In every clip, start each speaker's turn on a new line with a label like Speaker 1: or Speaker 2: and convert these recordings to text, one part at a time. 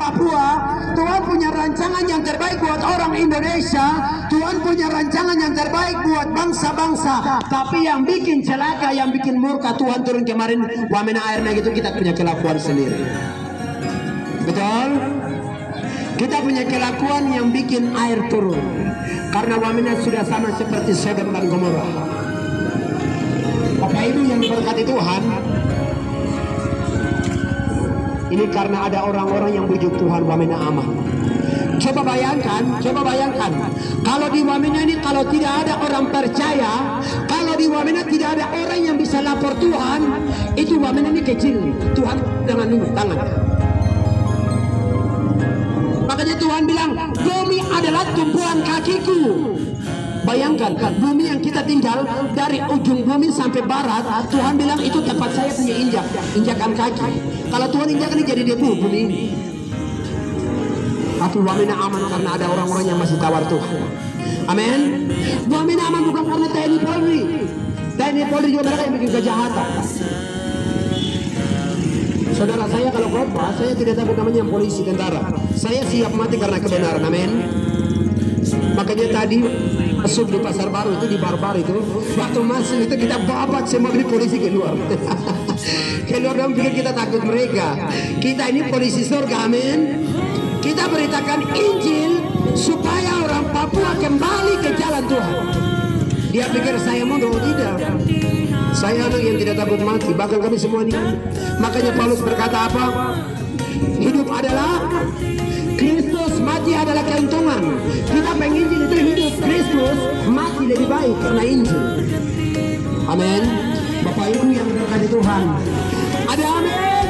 Speaker 1: Papua, Tuhan punya rancangan yang terbaik buat orang Indonesia. Tuhan punya rancangan yang terbaik buat bangsa-bangsa. Tapi yang bikin celaka, yang bikin murka, Tuhan turun kemarin wamena airnya gitu, kita punya kelakuan sendiri. Betul? Kita punya kelakuan yang bikin air turun. Karena wamena sudah sama seperti Sodom dan Gomora. Bapak Ibu yang diberkati Tuhan, ini karena ada orang-orang yang bujuk Tuhan wamena aman. Coba bayangkan, kalau di wamena ini kalau tidak ada orang percaya, kalau di wamena tidak ada orang yang bisa lapor Tuhan, itu wamena ini kecil. Tuhan dengan ini tangan. Makanya Tuhan bilang, bumi adalah tumpuan kakiku. Bayangkan, bumi yang kita tinggal dari ujung bumi sampai barat, Tuhan bilang itu tempat saya punya injakan kaki. Kalau Tuhan injakan ini jadi debu bumi ini. Tapi wamena aman karena ada orang-orang yang masih tawar Tuhan. Amin. Wamena aman bukan karena TNI Polri. TNI Polri juga mereka yang bikin kejahatan. Saudara saya kalau khotbah, saya tidak takut namanya polisi, tentara. Saya siap mati karena kebenaran. Amin. Makanya tadi masuk di pasar baru itu, di barbar itu, waktu masuk itu kita babat semua di polisi keluar. Keluar dan pikir kita takut mereka. Kita ini polisi surga, amin. Kita beritakan Injil supaya orang Papua kembali ke jalan Tuhan. Dia pikir saya mau tidak. Saya anak yang tidak takut mati, bahkan kami semua ini. Makanya Paulus berkata apa? Hidup adalah Kristus, mati adalah keuntungan. Kita pengen Injil itu hidup Kristus, mati lebih baik karena Injil. Amin. Bapak Ibu yang berkati Tuhan, ada amin.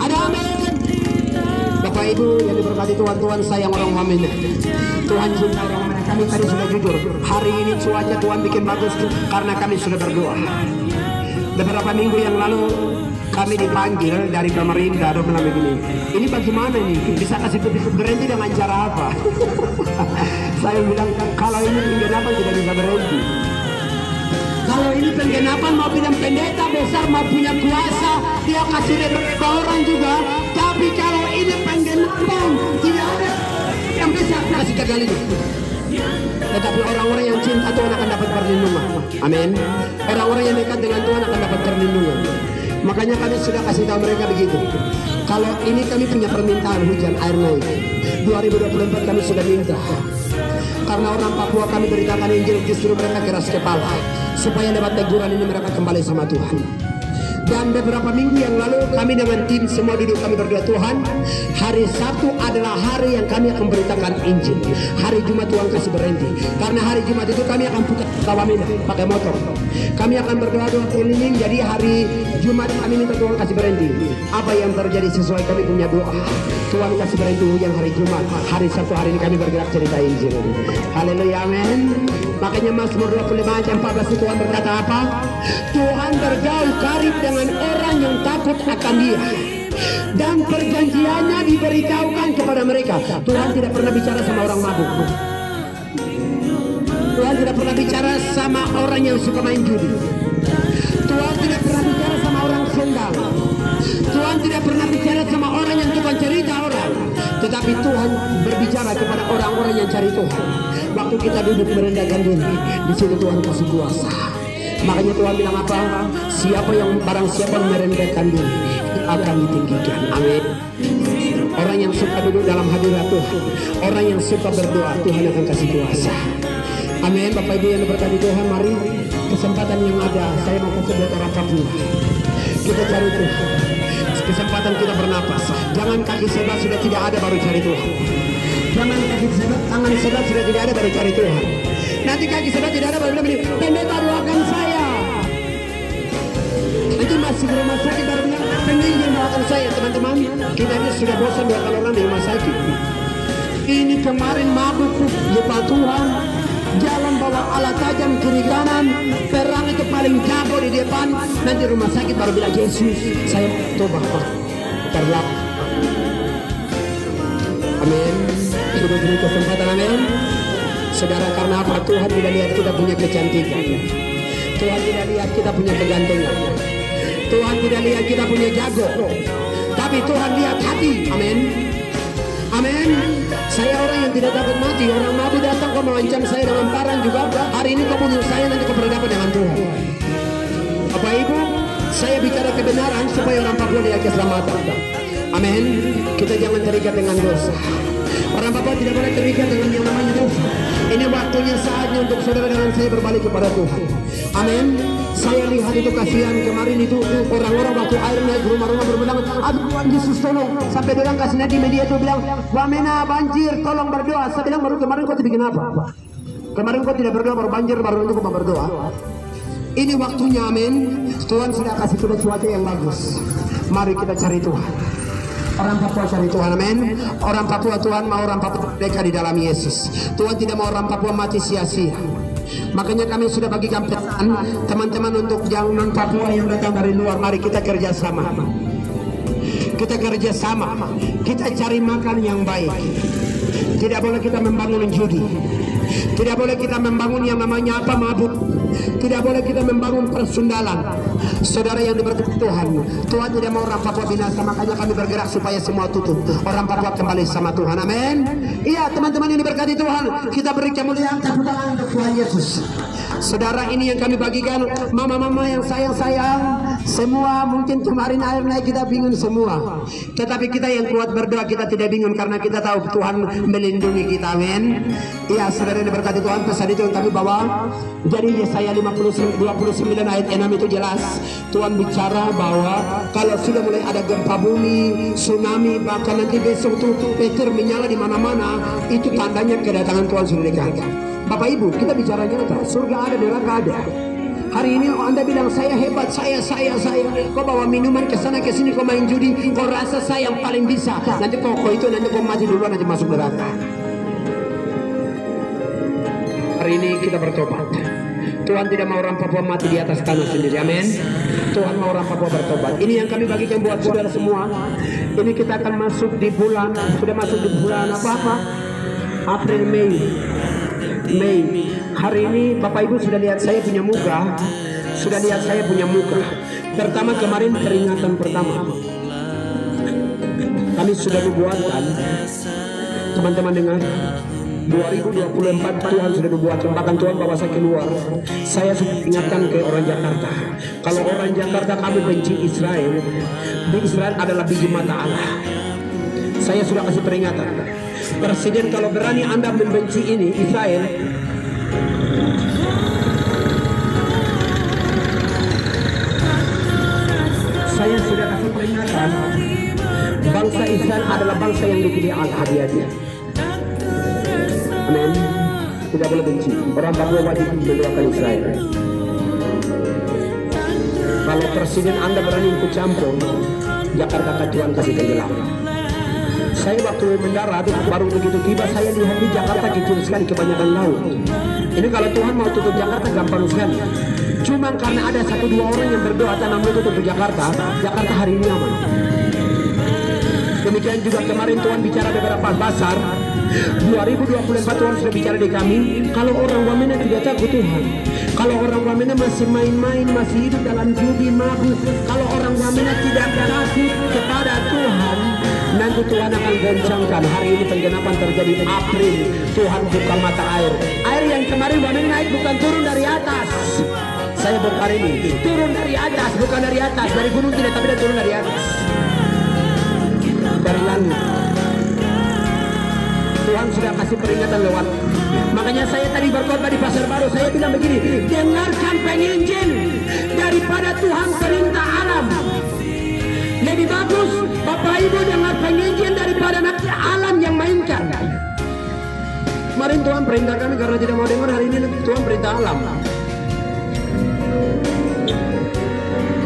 Speaker 1: Ada amin. Bapak Ibu yang diberkati Tuhan, Tuhan sayang orang wamena. Tuhan cinta orang wamena. Kami tadi sudah jujur, hari ini cuaca Tuhan bikin bagus karena kami sudah berdoa. Beberapa minggu yang lalu kami dipanggil dari pemerintah dan bilang begini, ini bagaimana ini? Bisa kasih berhenti dengan cara apa? Saya bilang, kalau ini penggenapan tidak bisa berhenti. Kalau ini penggenapan mau bilang pendeta besar mau punya kuasa, dia kasih beberapa orang juga. Tapi kalau ini penggenapan tidak ada yang bisa kasih gagal ini. Tetapi orang-orang yang cinta Tuhan akan dapat perlindungan. Amin. Orang-orang yang dekat dengan Tuhan akan dapat perlindungan. Makanya kami sudah kasih tahu mereka begitu. Kalau ini kami punya permintaan hujan air naik. 2024 kami sudah minta. Karena orang Papua kami beritakan Injil, justru mereka keras kepala. Supaya lewat teguran ini mereka kembali sama Tuhan. Dan beberapa minggu yang lalu kami dengan tim semua duduk kami berdoa, Tuhan, hari Sabtu adalah hari yang kami akan beritakan Injil. Hari Jumat Tuhan kasih berhenti. Karena hari Jumat itu kami akan putar wamena pakai motor. Kami akan berdoa-doa keliling, jadi hari Jumat kami minta Tuhan kasih berhenti. Apa yang terjadi sesuai kami punya doa. Tuhan kasih berhenti hujan hari Jumat. Hari Sabtu hari ini kami bergerak cerita Injil. Haleluya, amin. Makanya Mazmur 25 ayat 14 Tuhan berkata apa? Tuhan bergaul karib dengan orang yang takut akan Dia, dan perjanjiannya diberitahukan kepada mereka. Tuhan tidak pernah bicara sama orang mabuk. Tuhan tidak pernah bicara sama orang yang suka main judi. Tuhan tidak pernah bicara sama orang sendal. Tuhan tidak pernah bicara sama orang yang tukang cerita orang. Tetapi Tuhan berbicara kepada orang-orang yang cari Tuhan. Waktu kita duduk merendahkan diri, di situ Tuhan kasih kuasa. Makanya Tuhan bilang apa? Barang siapa yang merendahkan diri akan ditinggikan. Amin. Orang yang suka duduk dalam hadirat Tuhan, orang yang suka berdoa, Tuhan akan kasih kuasa. Amin. Bapak Ibu yang diberkati Tuhan, mari kesempatan yang ada, saya mau kasih buat orang Papua. Kita cari Tuhan. Kesempatan kita bernapas. Jangan kaki sebelah sudah tidak ada baru cari Tuhan. Jangan kaki sebelah, tangan sebelah sudah tidak ada baru cari Tuhan. Nanti kaki sebelah tidak ada baru bilang begini, pendeta doakan saya. Nanti masih di rumah sakit baru bilang, pendeta doakan saya. Teman-teman, kita ini sudah bosan doakan orang di rumah sakit. Ini kemarin mabuk lupa Tuhan, jalan bawa alat tajam kiri kanan, perang itu paling jago di depan. Nanti rumah sakit baru bilang, Yesus saya tobat Pak, terlap. Amin. Sudah beri kesempatan, amin. Saudara, karena apa? Tuhan tidak lihat kita punya kecantikan, Tuhan tidak lihat kita punya kegantengan, Tuhan tidak lihat kita punya jago, Tapi Tuhan lihat hati. Amin. Amin. Saya orang yang tidak takut mati. Orang mabuk datang kau mengancam saya dengan parang juga. Hari ini kau bunuh saya, nanti kau berhadapan dengan Tuhan. Bapak Ibu, saya bicara kebenaran supaya orang Papua dia keselamatan. Amin. Kita jangan terikat dengan dosa. Orang Papua tidak boleh terikat dengan yang namanya dosa. Ini waktunya, saatnya untuk saudara dengan saya berbalik kepada Tuhan. Amin. Saya lihat itu kasihan kemarin itu orang-orang waktu air naik rumah-rumah berbilang, aduh Tuhan Yesus tolong. Sampai bilang kasih di media itu bilang, Wamena banjir, tolong berdoa. Saya bilang, baru kemarin kau bikin apa? Kemarin kau tidak berdoa, baru banjir, baru itu kau berdoa. Ini waktunya, amin. Tuhan sudah kasih kita cuaca yang bagus. Mari kita cari Tuhan. Orang Papua cari Tuhan, amin. Orang Papua, Tuhan mau orang Papua mereka di dalam Yesus. Tuhan tidak mau orang Papua mati sia-sia. Makanya kami sudah bagikan pesan teman-teman untuk jangan Papua yang datang dari luar. Mari kita kerjasama. Kita kerjasama. Kita cari makan yang baik. Tidak boleh kita membangun judi. Tidak boleh kita membangun yang namanya apa, mabuk. Tidak boleh kita membangun persundalan. Saudara yang diberkati Tuhan, Tuhan tidak mau orang Papua binasa. Makanya kami bergerak supaya semua tutup, orang Papua kembali sama Tuhan. Amin. Iya teman-teman yang diberkati Tuhan, kita beri kemuliaan tepuk tangan untuk Tuhan Yesus. Saudara, ini yang kami bagikan. Mama-mama yang sayang-sayang, semua mungkin kemarin air naik kita bingung semua. Tetapi kita yang kuat berdoa, kita tidak bingung karena kita tahu Tuhan melindungi kita. Amin. Iya saudara yang diberkati Tuhan, pesan itu yang kami bawa. Jadi Yesaya 29 ayat 6 itu jelas. Tuhan bicara bahwa kalau sudah mulai ada gempa bumi, tsunami, bahkan nanti besok tuh petir menyala di mana-mana, itu tandanya kedatangan Tuhan sudah dekat. Bapak Ibu, kita bicara nyata, surga ada, neraka ada. Hari ini Anda bilang saya hebat, saya. Kau bawa minuman ke sana ke sini, kau main judi, kau rasa saya yang paling bisa. Nanti kau nanti kau mati duluan, nanti masuk neraka. Hari ini kita bertobat. Tuhan tidak mau orang Papua mati di atas tanah sendiri. Amin. Tuhan mau orang Papua bertobat. Ini yang kami bagikan buat saudara semua. Ini kita akan masuk di bulan, sudah masuk di bulan apa? April, Mei. Hari ini Bapak Ibu sudah lihat saya punya muka. Sudah lihat saya punya muka. Pertama kemarin peringatan pertama. Kami sudah membuatkan, teman-teman dengar, 2024 Tuhan sudah membuat, bahkan Tuhan bawa saya keluar. Saya sudah ingatkan ke orang Jakarta, kalau orang Jakarta kamu benci Israel, Israel adalah biji mata Allah. Saya sudah kasih peringatan. Presiden kalau berani Anda membenci ini Israel, saya sudah kasih peringatan. Bangsa Israel adalah bangsa yang dipilih Allah hadiahnya. Amin. Tidak boleh benci. Orang Papua wajib mendoakan Israel. Kalau presiden Anda berani ikut campur, Jakarta akan Tuhan kasih tenggelam. Saya waktu mendarat baru begitu tiba, saya lihat di Jakarta kecil sekali, kebanyakan laut. Ini kalau Tuhan mau tutup Jakarta gampang sekali. Cuma karena ada 1-2 orang yang berdoa tanam itu tutup Jakarta, Jakarta hari ini aman. Demikian juga kemarin Tuhan bicara beberapa pasar. 2024 Tuhan sudah bicara di kami. Kalau orang Wamena tidak takut Tuhan, kalau orang Wamena masih main-main, masih hidup dalam judi mabuk, kalau orang Wamena tidak takut kepada Tuhan, nanti Tuhan akan goncangkan. Hari ini penggenapan terjadi April. Tuhan buka mata air. Air yang kemarin Wamena naik bukan turun dari atas. Saya bongkar ini, turun dari atas, bukan dari atas, dari gunung tidak, tapi turun dari atas, dari langit. Tuhan sudah kasih peringatan lewat. Makanya saya tadi berkhotbah di Pasar Baru, saya bilang begini, dengarkan penginjil daripada Tuhan perintah alam. Lebih bagus Bapak Ibu dengar penginjil daripada nanti alam yang mainkan. Kemarin Tuhan perintah kami karena tidak mau dengar, hari ini Tuhan perintah alam.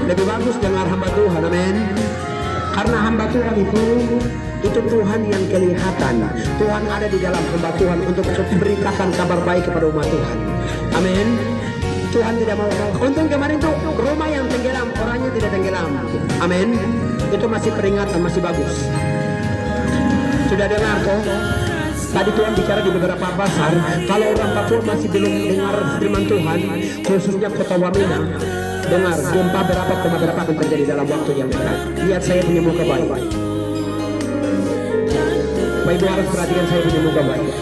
Speaker 1: Lebih bagus dengar hamba Tuhan, amin. Karena hamba Tuhan itu Tuhan yang kelihatan. Tuhan ada di dalam hamba Tuhan untuk memberitakan kabar baik kepada umat Tuhan. Amin. Tuhan tidak mau. Untung kemarin tuh rumah yang tenggelam, orangnya tidak tenggelam. Amin. Itu masih peringatan, masih bagus. Sudah dengar kok? Tadi Tuhan bicara di beberapa pasar. Kalau orang Papua masih belum dengar firman Tuhan, khususnya kota Wamena, dengar, gempa berapa akan terjadi dalam waktu yang dekat. Lihat saya punya muka baik. Bapak Ibu harus perhatikan saya punya muka baik.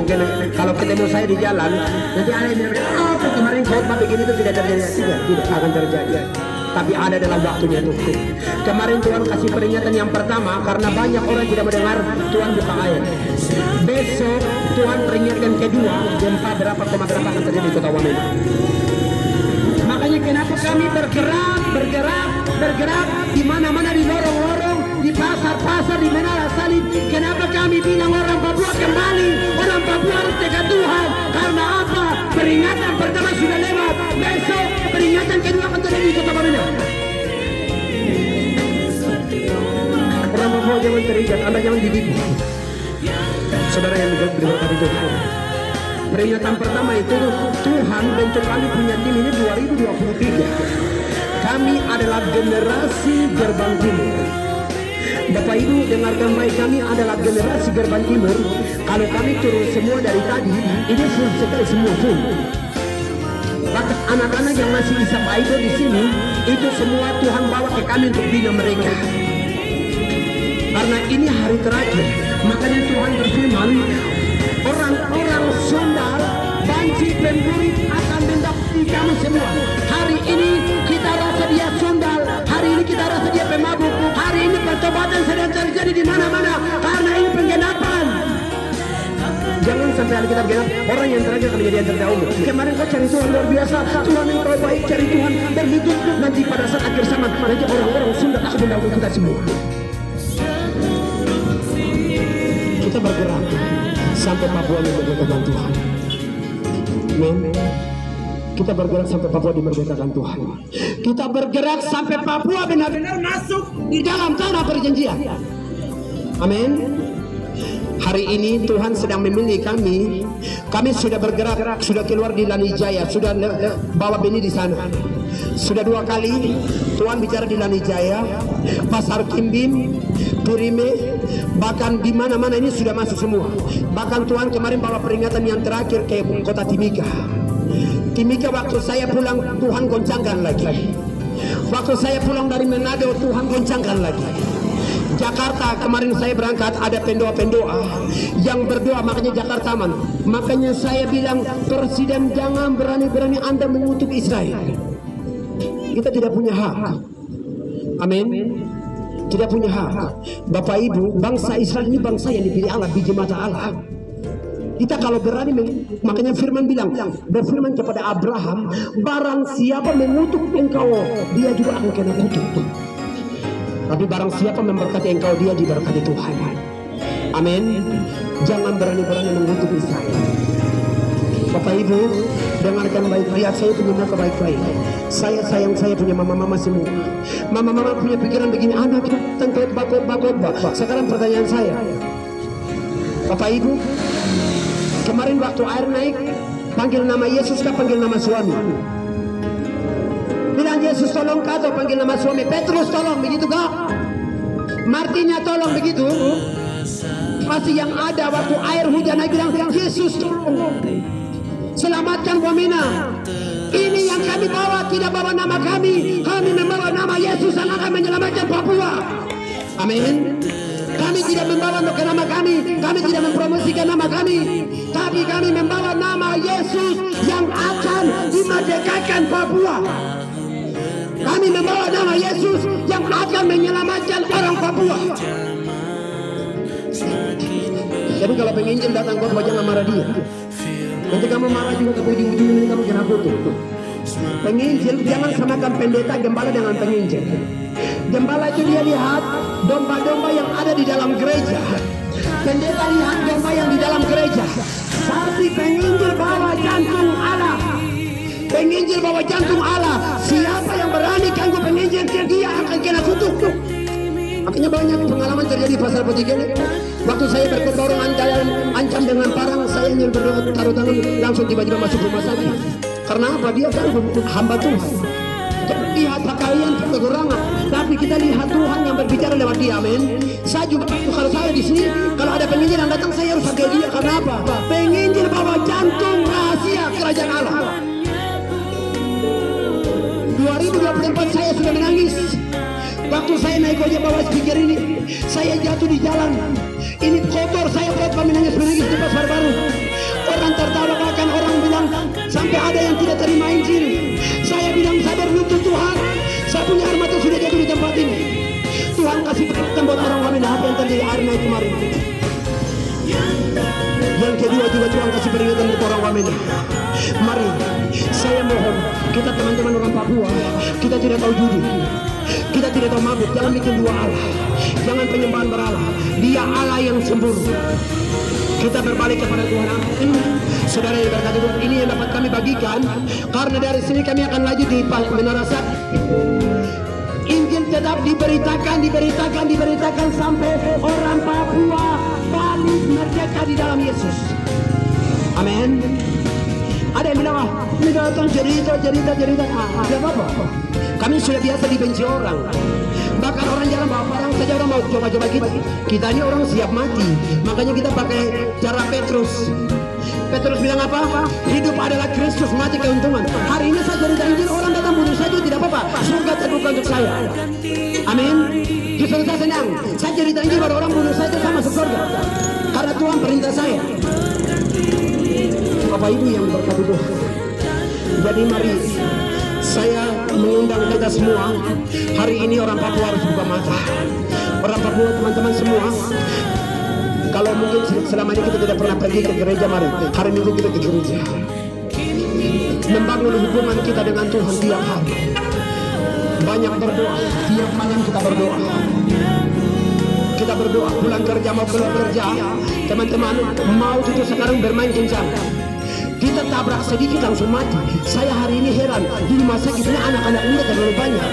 Speaker 1: Mungkin kalau ketemu saya di jalan, nanti ada yang bilang, oh kemarin khotbah begini itu tidak terjadi. Tidak akan terjadi. Tapi ada dalam waktunya itu. Kemarin Tuhan kasih peringatan yang pertama karena banyak orang tidak mendengar, Tuhan buka ayat. Besok Tuhan peringatkan kedua, gempa berapa akan terjadi di kota Wamena. Makanya kenapa kami bergerak di mana-mana, di lorong-lorong, di pasar-pasar, di Menara Salib. Kenapa kami bilang orang Papua kembali, orang Papua harus dekat Tuhan? Karena apa? Peringatan pertama sudah lewat, besok peringatan kedua akan terjadi di kota Wamena. Orang Papua jangan terikat, Anda jangan ditipu. Saudara yang diberkati Tuhan. Peringatan pertama itu Tuhan bentuk kami punya tim ini 2023. Kami adalah generasi Gerbang Timur. Bapak Ibu dengarkan baik, kami adalah generasi Gerbang Timur. Kalau kami turun semua dari tadi, ini full sekali, semua full. Bahkan anak-anak yang masih bisa Bible di sini, itu semua Tuhan bawa ke kami untuk bina mereka. Karena ini hari terakhir, makanya Tuhan berfirman, orang-orang Sundal, Banci, Pemburit akan mendapati kamu semua. Hari ini kita rasa dia Sundal, hari ini kita rasa dia pemabuk, hari ini pertobatan sedang terjadi di mana-mana karena ini penggenapan. Jangan sampai Alkitab genap, orang yang terakhir akan menjadi yang terdahulu. Kemarin kau cari Tuhan luar biasa, Tuhan yang kau baik, cari Tuhan berhidup. Nanti pada saat akhir zaman, nanti orang-orang Sundal akan mendahului kita semua. Kita bergerak sampai Papua dimerdekakan Tuhan. Amin. Kita bergerak sampai Papua dimerdekakan Tuhan. Kita bergerak sampai Papua benar-benar masuk di dalam tanah perjanjian. Amin. Hari ini Tuhan sedang memilih kami. Kami sudah bergerak, sudah keluar di Lanijaya, sudah bawa benih di sana. Sudah 2 kali Tuhan bicara di Lanijaya, Pasar Kimbim, Purime, bahkan di mana-mana ini sudah masuk semua. Bahkan Tuhan kemarin bawa peringatan yang terakhir ke kota Timika. Timika waktu saya pulang Tuhan goncangkan lagi. Waktu saya pulang dari Manado Tuhan goncangkan lagi. Jakarta kemarin saya berangkat ada pendoa-pendoa yang berdoa, makanya Jakarta aman. Makanya saya bilang Presiden jangan berani-berani Anda mengutuk Israel. Kita tidak punya hak. Amin. Tidak punya hak. Bapak Ibu, bangsa Israel ini bangsa yang dipilih Allah, biji mata Allah. Kita kalau berani, makanya firman bilang, berfirman kepada Abraham, barang siapa mengutuk engkau, dia juga akan kena kutuk. Tapi barang siapa memberkati engkau, dia diberkati Tuhan. Amin. Jangan berani-berani mengutuk Israel. Bapak Ibu, dengarkan baik, lihat saya punya muka baik-baik. Saya sayang, saya punya mama-mama semua. Mama-mama punya pikiran begini, anak tentang khotbah. Sekarang pertanyaan saya, Bapak Ibu, kemarin waktu air naik, panggil nama Yesus kah panggil nama suami? Bilang Yesus tolong kah atau panggil nama suami? Petrus tolong, begitu kah? Martinya tolong, begitu? Pasti yang ada waktu air hujan naik bilang Yesus tolong, selamatkan Wamena. Ini yang kami bawa, tidak bawa nama kami. Kami membawa nama Yesus yang akan menyelamatkan Papua. Amin. Kami tidak membawa nama kami. Kami tidak mempromosikan nama kami. Tapi kami membawa nama Yesus yang akan dimerdekakan Papua. Kami membawa nama Yesus yang akan menyelamatkan orang Papua. Jadi kalau penginjil datang khotbah jangan marah dia. Nanti kamu marah juga ke ujung-ujung ini kamu kena kutuk. Penginjil jangan samakan pendeta gembala dengan penginjil. Gembala itu dia lihat domba-domba yang ada di dalam gereja. Pendeta lihat domba yang di dalam gereja. Tapi penginjil bawa jantung Allah. Penginjil bawa jantung Allah. Siapa yang berani ganggu penginjil, dia akan kena kutuk. Makanya banyak pengalaman terjadi pasal petiga ini. Waktu saya berkhotbah orang ancam dengan parang, saya ingin berdoa taruh tangan langsung tiba-tiba masuk rumah sakit. Karena apa? Dia kan hamba Tuhan. Lihat pakaian kekurangan, tapi kita lihat Tuhan yang berbicara lewat dia. Amin. Saya juga kalau saya di sini, kalau ada penginjil yang datang saya harus pakai dia. Karena apa? Penginjil bawa jantung rahasia kerajaan Allah. tempat saya sudah menangis. Waktu saya naik ojek bawa speaker ini, saya jatuh di jalan. Ini kotor, saya berat menangis di pasar baru. Orang tertawa, bahkan orang bilang sampai ada yang tidak terima Injil. Saya bilang sabar dulu Tuhan, saya punya air mata sudah jatuh di tempat ini. Tuhan kasih peringatan buat orang Wamena apa yang terjadi hari naik kemarin. Yang kedua juga Tuhan kasih peringatan untuk orang Wamena. Mari, saya mohon kita teman-teman orang Papua, kita tidak tahu judi, kita tidak tahu mabuk, jangan bikin dua Allah, jangan penyembahan berhala. Dia Allah yang sempurna. Kita berbalik kepada Tuhan. Amin. Saudara yang berkata Tuhan, ini yang dapat kami bagikan, karena dari sini kami akan lanjut di Menara Sakti. Injil tetap diberitakan sampai orang Papua balik merdeka di dalam Yesus. Amin. Ada yang bilang, ini datang cerita. Tidak apa-apa. Kami sudah biasa dibenci orang. Bahkan orang jalan bawa barang saja orang mau coba-coba kita. Kita ini orang siap mati. Makanya kita pakai cara Petrus. Petrus bilang apa? Hidup adalah Kristus, mati keuntungan. Hari ini saya cerita Injil, orang datang bunuh saja tidak apa-apa. Surga terbuka untuk saya. Amin. Justru saya senang. Saya cerita Injil pada orang bunuh saja saya masuk surga. Karena Tuhan perintah saya. Bapak Ibu yang berkati Tuhan. Jadi mari saya mengundang kita semua. Hari ini orang Papua harus buka mata. Orang Papua teman-teman semua. Kalau mungkin selama ini kita tidak pernah pergi ke gereja, mari hari Minggu kita ke gereja. Membangun hubungan kita dengan Tuhan tiap hari. Banyak berdoa, tiap malam kita berdoa. Kita berdoa, pulang kerja mau keluar kerja, teman-teman, maut itu sekarang bermain kencang. Kita tabrak sedikit langsung mati. Saya hari ini heran, di rumah sakit ini anak-anak muda terlalu banyak.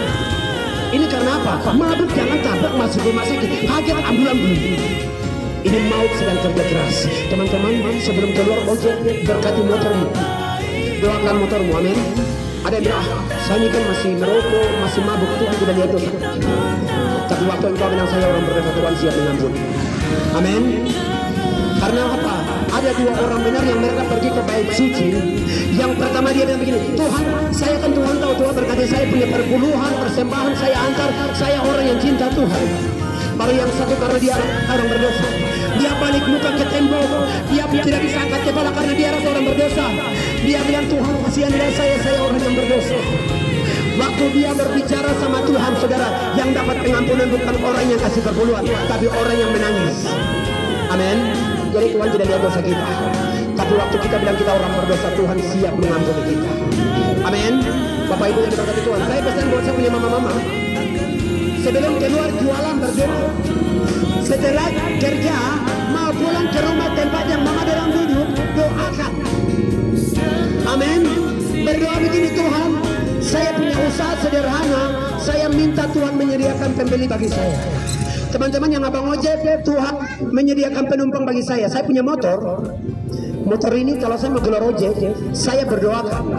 Speaker 1: Ini karena apa? Mabuk jangan tabrak masuk rumah sakit. Hajar ambulan dulu. Ini maut sedang kerja keras. Teman-teman, sebelum keluar ojek, berkati motormu. Doakan motormu, amin. Ada yang bilang, saya ini kan masih merokok, masih mabuk, Tuhan tidak lihat dosa. Tapi waktu engkau bilang saya orang berdosa, Tuhan siap mengampuni. Amin. Karena apa? Ada dua orang benar yang mereka pergi ke bait suci. Yang pertama dia bilang begini, Tuhan, saya kan Tuhan tahu, Tuhan berkati saya punya perpuluhan, persembahan saya antar, saya orang yang cinta Tuhan. Baru yang satu karena dia orang berdosa, dia balik muka ke tembok, dia tidak bisa angkat kepala karena dia rasa orang berdosa. Dia bilang, Tuhan kasihanlah saya orang yang berdosa. Waktu dia berbicara sama Tuhan, saudara, yang dapat pengampunan bukan orang yang kasih perpuluhan, tapi orang yang menangis. Amin. Jadi Tuhan tidak lihat dosa kita, tapi waktu kita bilang kita orang berdosa, Tuhan siap mengampuni kita. Amin. Bapak Ibu yang diberkati Tuhan, saya pesan buat saya punya mama-mama, sebelum keluar jualan berdoa. Setelah kerja mau pulang ke rumah tempat yang mama dalam duduk, doakan. Amin. Berdoa begini, Tuhan, saya punya usaha sederhana, saya minta Tuhan menyediakan pembeli bagi saya. Teman-teman yang abang ojek, Tuhan menyediakan penumpang bagi saya. Saya punya motor. Motor ini kalau saya mau keluar ojek, saya berdoakan.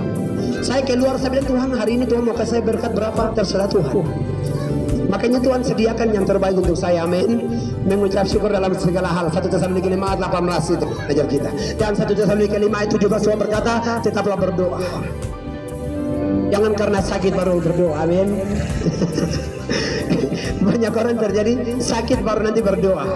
Speaker 1: Saya keluar, saya bilang, Tuhan hari ini Tuhan mau kasih saya berkat berapa, terserah Tuhan. Makanya Tuhan sediakan yang terbaik untuk saya. Amin. Mengucap syukur dalam segala hal. 1 Tesalonika 5:18 itu ajar kita. Dan 1 Tesalonika 5:17 Tuhan berkata, tetaplah berdoa. Jangan karena sakit baru berdoa. Amin. Banyak orang terjadi sakit baru nanti berdoa,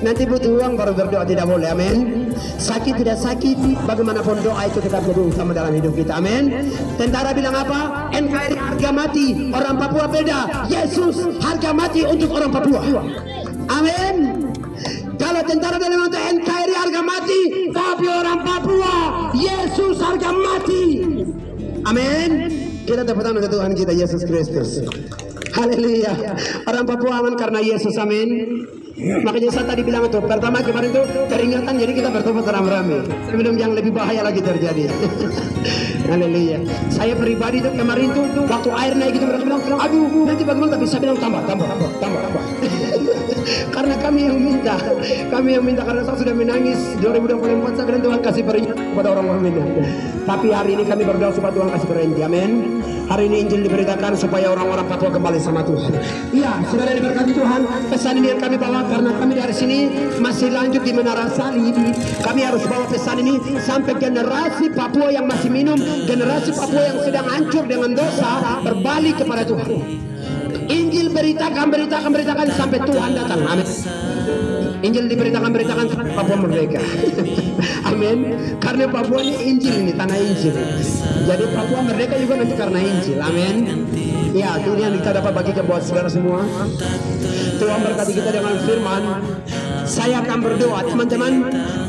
Speaker 1: nanti butuh uang baru berdoa, tidak boleh. Amin. Sakit tidak sakit, bagaimanapun doa itu tetap jadi utama dalam hidup kita. Amin. Tentara bilang apa? NKRI harga mati, orang Papua beda. Yesus harga mati untuk orang Papua. Amin. Kalau tentara bilang NKRI harga mati, tapi orang Papua Yesus harga mati. Amin. Kita tepuk tangan untuk Tuhan kita Yesus Kristus. Haleluya. Orang Papua aman karena Yesus. Amin. Makanya saya tadi bilang itu, pertama kemarin itu teringatan, jadi kita bertobat rame-rame sebelum yang lebih bahaya lagi terjadi. Haleluya. Saya pribadi itu kemarin itu waktu air naik itu mereka bilang, aduh nanti bagaimana, tapi saya bilang tambah. Karena kami yang minta karena saya sudah menangis 2024. Saya bilang Tuhan kasih peringatan kepada orang Wamena. Tapi hari ini kami berdoa supaya Tuhan kasih berhenti. Amin. Hari ini Injil diberitakan supaya orang-orang Papua kembali sama Tuhan. Iya, saudara diberkati Tuhan. Pesan ini yang kami bawa karena kami dari sini masih lanjut di Menara Salib. Kami harus bawa pesan ini sampai generasi Papua yang masih minum, generasi Papua yang sedang hancur dengan dosa, berbalik kepada Tuhan. Injil beritakan sampai Tuhan datang. Amin. Injil diberitakan sampai Papua merdeka. Amin. Karena Papua ini Injil, ini tanah Injil. Jadi Papua merdeka juga nanti karena Injil. Amin. Ya, itu yang kita dapat bagikan buat saudara semua. Tuhan berkati kita dengan firman. Saya akan berdoa, teman-teman.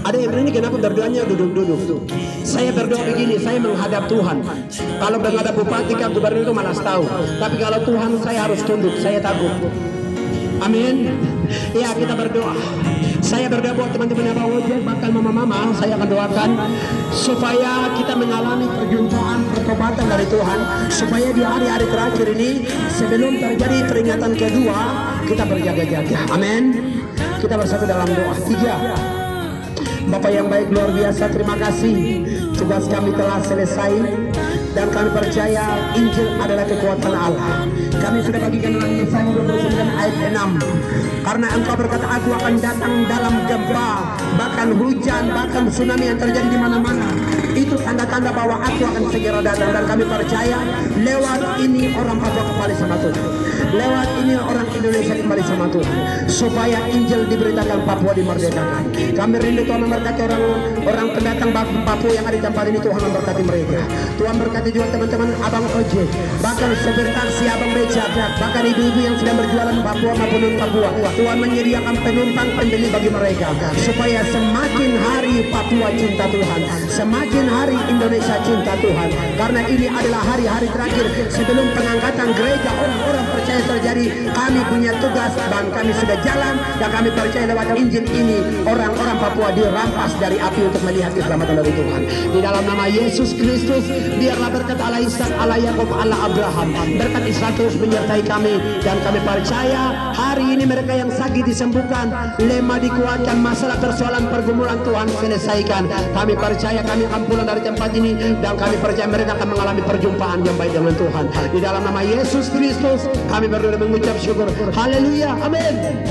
Speaker 1: Ada yang ini kenapa berdoanya duduk-duduk? Saya berdoa begini, saya menghadap Tuhan. Kalau menghadap bupati kan gubernur itu malas tahu. Tapi kalau Tuhan saya harus tunduk, saya takut. Amin. Ya, kita berdoa. Saya berdoa buat teman-teman yang bawa ujian, bahkan mama-mama, saya akan doakan supaya kita mengalami perjumpaan, pertobatan dari Tuhan, supaya di hari-hari terakhir ini sebelum terjadi peringatan kedua, kita berjaga-jaga. Amin. Kita bersatu dalam doa. 3. Bapak yang baik, luar biasa, terima kasih. Tugas kami telah selesai dan kami percaya Injil adalah kekuatan Allah. Kami sudah bagikan dalam Yesaya 29 ayat 6. Karena Engkau berkata, aku akan datang dalam gempa, bahkan hujan, bahkan tsunami yang terjadi di mana-mana. Itu tanda-tanda bahwa aku akan segera datang, dan kami percaya lewat ini orang Papua kembali sama Tuhan. Lewat ini orang Indonesia kembali sama Tuhan, supaya Injil diberitakan, Papua dimerdekakan. Kami rindu Tuhan memberkati orang pendatang Papua yang ada di tempat ini. Tuhan memberkati mereka. Tuhan berkati juga teman-teman abang ojek, bahkan sopir taksi, abang beca, bahkan ibu-ibu yang sedang berjualan Papua maupun non Papua. Tuhan menyediakan penumpang pembeli bagi mereka, supaya semakin hari Papua cinta Tuhan, semakin hari Indonesia cinta Tuhan. Karena ini adalah hari-hari terakhir sebelum pengangkatan gereja orang-orang percaya terjadi. Kami punya tugas dan kami sudah jalan, dan kami percaya lewat Injil ini orang-orang Papua dirampas dari api untuk melihat keselamatan dari Tuhan. Di dalam nama Yesus Kristus, biarlah berkat Allah Ishak, Allah Yakub, Allah Abraham, berkat Israel terus menyertai kami, dan kami percaya hari ini mereka yang sakit disembuhkan, lemah dikuatkan, masalah persoalan pergumulan Tuhan selesaikan. Kami percaya kami akan pulang dari tempat ini, dan kami percaya mereka akan mengalami perjumpaan yang baik dengan Tuhan. Di dalam nama Yesus Kristus kami berdoa dan mengucap syukur. Haleluya, amin.